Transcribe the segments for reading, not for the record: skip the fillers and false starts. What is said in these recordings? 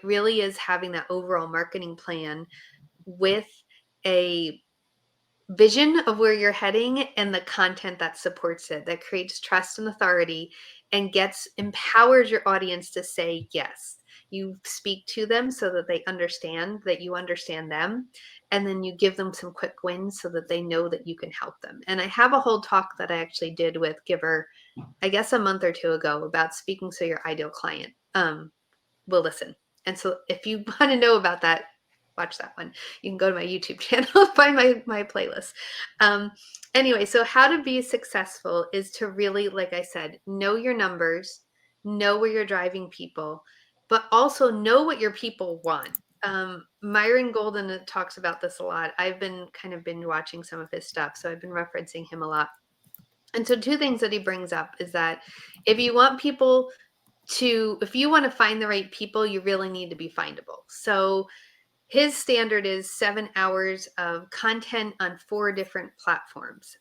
it really is having that overall marketing plan with a vision of where you're heading and the content that supports it, that creates trust and authority and empowers your audience to say yes. You speak to them so that they understand that you understand them, and then you give them some quick wins so that they know that you can help them. And I have a whole talk that I actually did with Giver, I guess a month or two ago, about speaking so your ideal client will listen. And so if you want to know about that, watch that one. You can go to my YouTube channel, find my playlist. Anyway, so how to be successful is to really, like I said, know your numbers, know where you're driving people, but also know what your people want. Myron Golden talks about this a lot. I've been kind of binge watching some of his stuff, so I've been referencing him a lot. And so two things that he brings up is that if you want to find the right people, you really need to be findable. So his standard is 7 hours of content on 4 different platforms.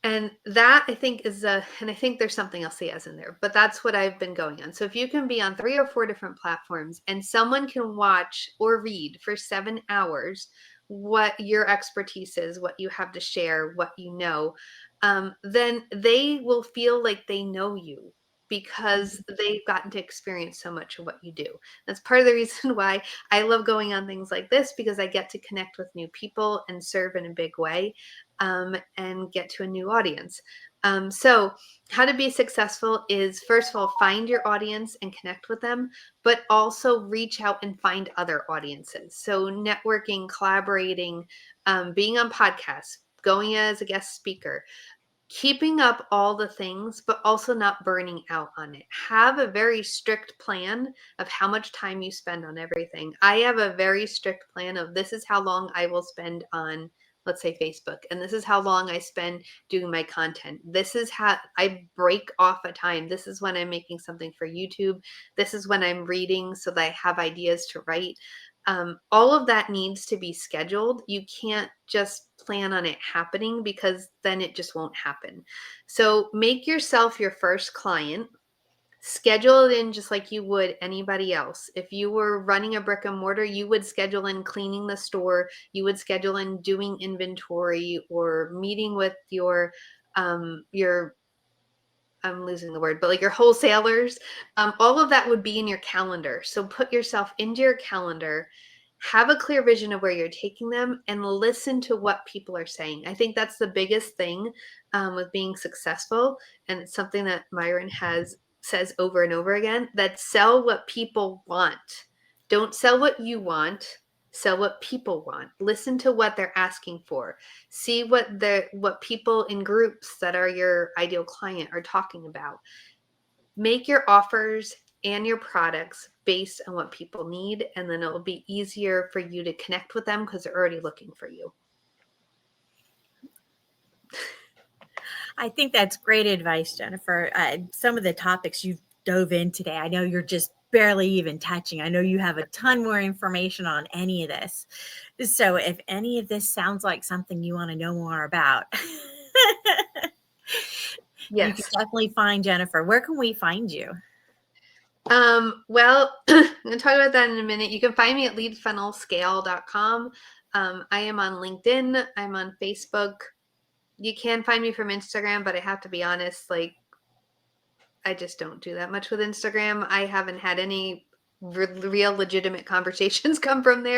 And that I think and I think there's something else he has in there, but that's what I've been going on. So if you can be on 3 or 4 different platforms and someone can watch or read for 7 hours what your expertise is, what you have to share, what you know, then they will feel like they know you because they've gotten to experience so much of what you do. That's part of the reason why I love going on things like this, because I get to connect with new people and serve in a big way. And get to a new audience. So how to be successful is, first of all, find your audience and connect with them, but also reach out and find other audiences. So networking, collaborating, being on podcasts, going as a guest speaker, keeping up all the things, but also not burning out on it. Have a very strict plan of how much time you spend on everything. I have a very strict plan of, this is how long I will spend on, let's say, Facebook, and this is how long I spend doing my content. This is how I break off a time. This is when I'm making something for YouTube. This is when I'm reading so that I have ideas to write. All of that needs to be scheduled. You can't just plan on it happening, because then it just won't happen. So make yourself your first client. Schedule it in just like you would anybody else. If you were running a brick and mortar, you would schedule in cleaning the store. You would schedule in doing inventory or meeting with your I'm losing the word, but like your wholesalers. All of that would be in your calendar. So put yourself into your calendar, have a clear vision of where you're taking them, and listen to what people are saying. I think that's the biggest thing with being successful. And it's something that Myron says over and over again, that sell what people want. Don't sell what you want. Sell what people want. Listen to what they're asking for. See what people in groups that are your ideal client are talking about. Make your offers and your products based on what people need, and then it will be easier for you to connect with them because they're already looking for you. I think that's great advice, Jennifer. Some of the topics you've dove in today, I know you're just barely even touching. I know you have a ton more information on any of this. So if any of this sounds like something you want to know more about, you can definitely find Jennifer. Where can we find you? Well, I'm going to talk about that in a minute. You can find me at leadfunnelscale.com. I am on LinkedIn. I'm on Facebook. You can find me from Instagram, but I have to be honest, like, I just don't do that much with Instagram. I haven't had any real legitimate conversations come from there.